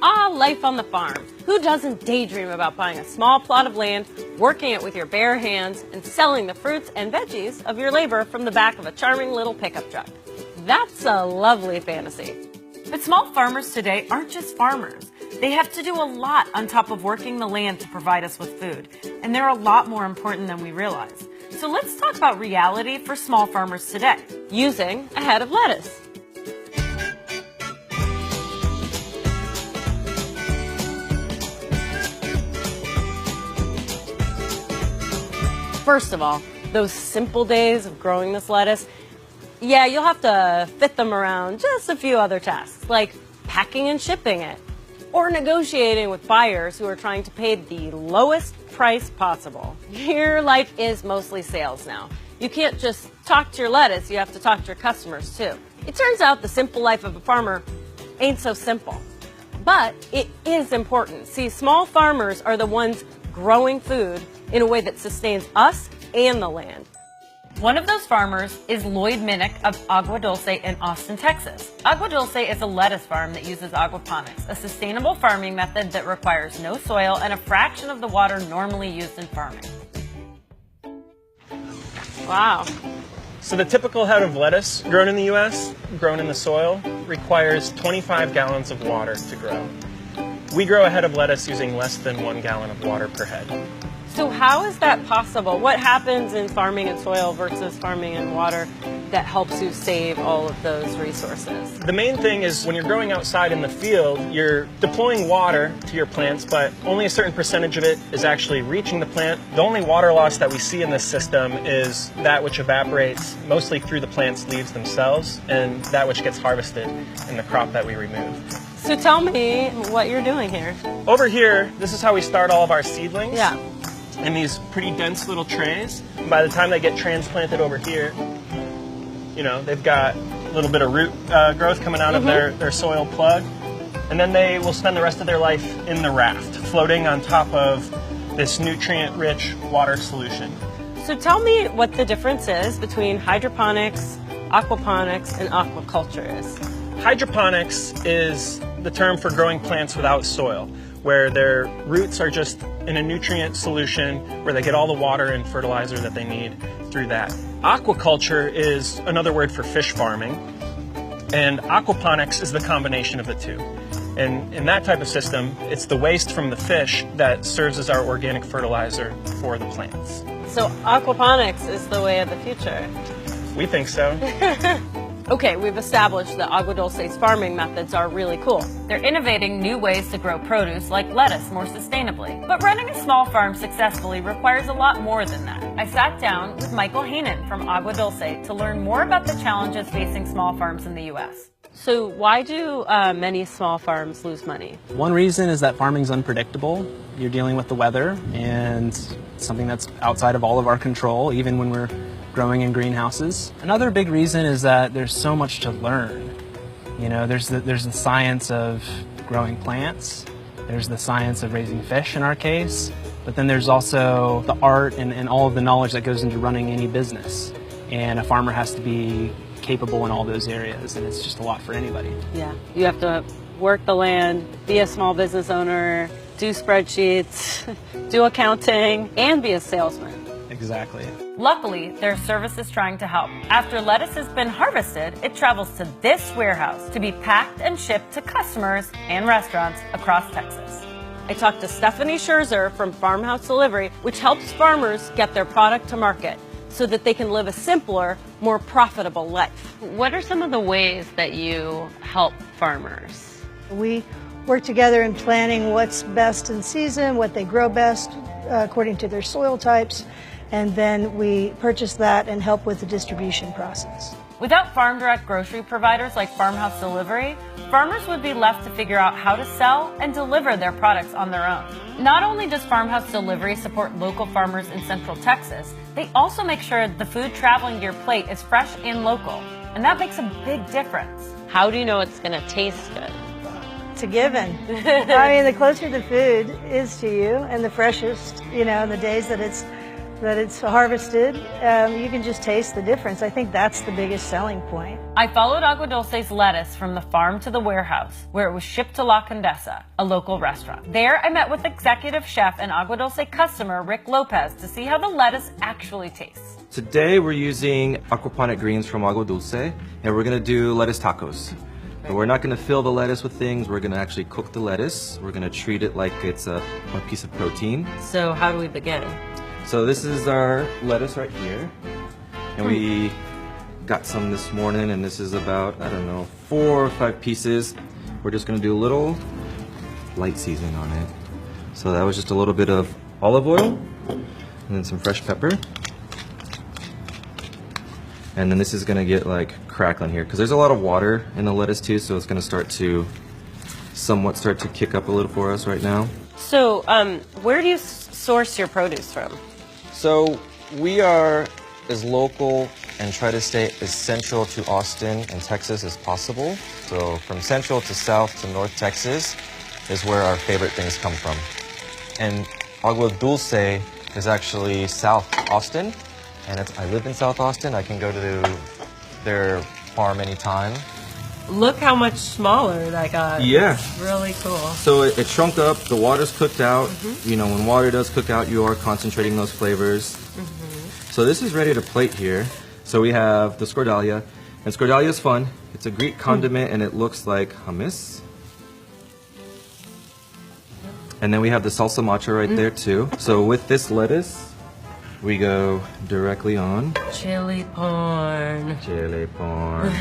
Ah, life on the farm. Who doesn't daydream about buying a small plot of land, working it with your bare hands, and selling the fruits and veggies of your labor from the back of a charming little pickup truck? That's a lovely fantasy. But small farmers today aren't just farmers. They have to do a lot on top of working the land to provide us with food, and they're a lot more important than we realize. So let's talk about reality for small farmers today. Using a head of lettuce. First of all, those simple days of growing this lettuce, yeah, you'll have to fit them around just a few other tasks, like packing and shipping it, or negotiating with buyers who are trying to pay the lowest price possible. Your life is mostly sales now. You can't just talk to your lettuce, you have to talk to your customers too. It turns out the simple life of a farmer ain't so simple, but it is important. See, small farmers are the ones growing food in a way that sustains us and the land. One of those farmers is Lloyd Minnick of Agua Dulce in Austin, Texas. Agua Dulce is a lettuce farm that uses aquaponics, a sustainable farming method that requires no soil and a fraction of the water normally used in farming. Wow. So the typical head of lettuce grown in the U.S., grown in the soil, requires 25 gallons of water to grow. We grow a head of lettuce using less than 1 gallon of water per head. So how is that possible? What happens in farming in soil versus farming in water that helps you save all of those resources? The main thing is when you're growing outside in the field, you're deploying water to your plants, but only a certain percentage of it is actually reaching the plant. The only water loss that we see in this system is that which evaporates mostly through the plant's leaves themselves and that which gets harvested in the crop that we remove. So tell me what you're doing here. Over here, this is how we start all of our seedlings. Yeah. In these pretty dense little trays. By the time they get transplanted over here, you know, they've got a little bit of root growth coming out of their soil plug. And then they will spend the rest of their life in the raft, floating on top of this nutrient-rich water solution. So tell me what the difference is between hydroponics, aquaponics, and aquaculture is. Hydroponics is the term for growing plants without soil, where their roots are just in a nutrient solution where they get all the water and fertilizer that they need through that. Aquaculture is another word for fish farming, and aquaponics is the combination of the two. And in that type of system, it's the waste from the fish that serves as our organic fertilizer for the plants. So aquaponics is the way of the future. We think so. Okay, we've established that Agua Dulce's farming methods are really cool. They're innovating new ways to grow produce like lettuce more sustainably. But running a small farm successfully requires a lot more than that. I sat down with Michael Haanen from Agua Dulce to learn more about the challenges facing small farms in the U.S. So why do many small farms lose money? One reason is that farming's unpredictable. You're dealing with the weather and something that's outside of all of our control, even when we're growing in greenhouses. Another big reason is that there's so much to learn. You know, there's the science of growing plants, there's the science of raising fish in our case, but then there's also the art and all of the knowledge that goes into running any business. And a farmer has to be capable in all those areas, and it's just a lot for anybody. Yeah, you have to work the land, be a small business owner, do spreadsheets, do accounting, and be a salesman. Exactly. Luckily, there are services trying to help. After lettuce has been harvested, it travels to this warehouse to be packed and shipped to customers and restaurants across Texas. I talked to Stephanie Scherzer from Farmhouse Delivery, which helps farmers get their product to market so that they can live a simpler, more profitable life. What are some of the ways that you help farmers? We work together in planning what's best in season, what they grow best according to their soil types, and then we purchase that and help with the distribution process. Without farm direct grocery providers like Farmhouse Delivery, farmers would be left to figure out how to sell and deliver their products on their own. Not only does Farmhouse Delivery support local farmers in Central Texas, they also make sure the food traveling to your plate is fresh and local, and that makes a big difference. How do you know it's going to taste good? It's a given. I mean, the closer the food is to you and the freshest, you know, the days that it's that it's harvested, you can just taste the difference. I think that's the biggest selling point. I followed Agua Dulce's lettuce from the farm to the warehouse, where it was shipped to La Condesa, a local restaurant. There, I met with executive chef and Agua Dulce customer Rick Lopez to see how the lettuce actually tastes. Today we're using aquaponic greens from Agua Dulce, and we're going to do lettuce tacos. But we're not going to fill the lettuce with things, we're going to actually cook the lettuce. We're going to treat it like it's a piece of protein. So how do we begin? So this is our lettuce right here, and we got some this morning, and this is about, I don't know, 4 or 5 pieces. We're just going to do a little light seasoning on it. So that was just a little bit of olive oil, and then some fresh pepper. And then this is going to get like crackling here, because there's a lot of water in the lettuce too, so it's going to start to somewhat start to kick up a little for us right now. So where do you source your produce from? So we are as local and try to stay as central to Austin and Texas as possible. So from central to south to north Texas is where our favorite things come from. And Agua Dulce is actually South Austin, and I live in South Austin. I can go to their farm anytime. Look how much smaller that got. Yeah. It's really cool. So it shrunk up, the water's cooked out. You know, when water does cook out, you are concentrating those flavors. So this is ready to plate here. So we have the scordalia, and scordalia is fun. It's a Greek condiment, and it looks like hummus. And then we have the salsa macha right there too. So with this lettuce, we go directly on. Chili porn. Chili porn.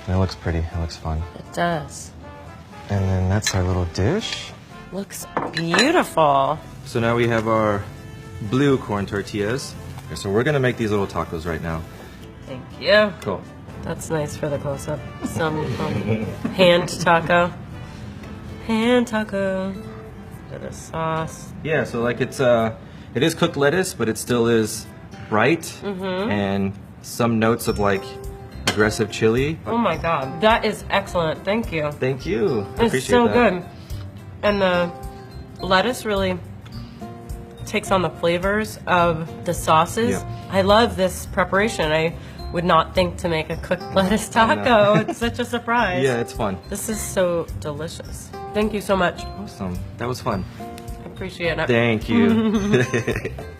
It looks pretty, it looks fun. It does. And then that's our little dish. Looks beautiful. So now we have our blue corn tortillas. Okay, so we're gonna make these little tacos right now. Thank you. Cool. That's nice for the close-up. Some hand taco. Hand taco. Bit of sauce. Yeah, so like it is cooked lettuce, but it still is bright, and some notes of like aggressive chili. Oh my god, that is excellent. Thank you. Thank you. I It's appreciate so that. good. And the lettuce really takes on the flavors of the sauces. Yeah. I love this preparation. I would not think to make a cooked lettuce taco. It's such a surprise. Yeah, it's fun. This is so delicious. Thank you so much. Awesome. That was fun. I appreciate it. Thank you.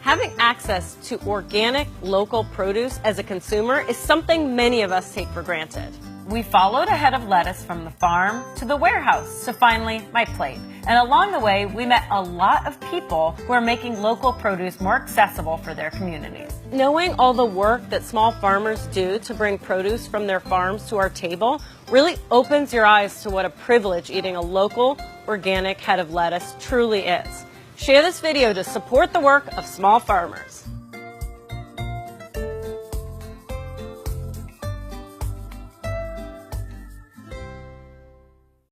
Having access to organic, local produce as a consumer is something many of us take for granted. We followed a head of lettuce from the farm to the warehouse to finally my plate. And along the way, we met a lot of people who are making local produce more accessible for their communities. Knowing all the work that small farmers do to bring produce from their farms to our table really opens your eyes to what a privilege eating a local, organic head of lettuce truly is. Share this video to support the work of small farmers.